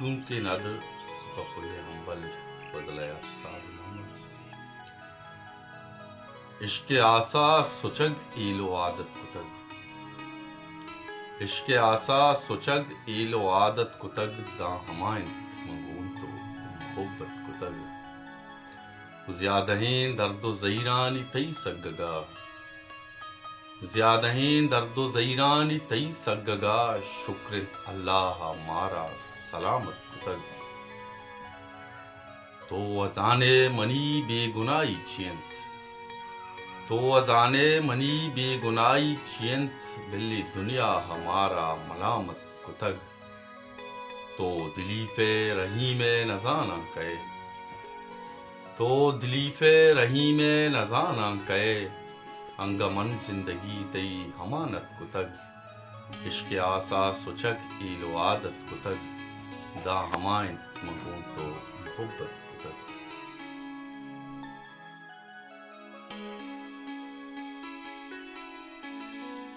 چونکہ ندر بقل ہمبل بدلیا سازمان عشق آسا سچگ ایل و عادت کتگ عشق آسا سچگ ایل و عادت کتگ دا ہمائن مگون تو محبت کتگ زیادہیں درد و زیرانی تی سگگا زیادہیں درد و زیرانی تی سگگا شکر اللہ مارا سلامت کتگ تو ازانے منی بے گنائی چینت تو ازانے منی بے گنائی چینت بلی دنیا ہمارا ملامت کتگ تو دلی پہ رحیم نزانہ کہے تو دلی پہ رحیم نزانہ کہے انگمن زندگی تی ہمانت کتگ عشق آسا سچگ ایل و عادت کتگ دا ہمائن مگون تو محبت کتگ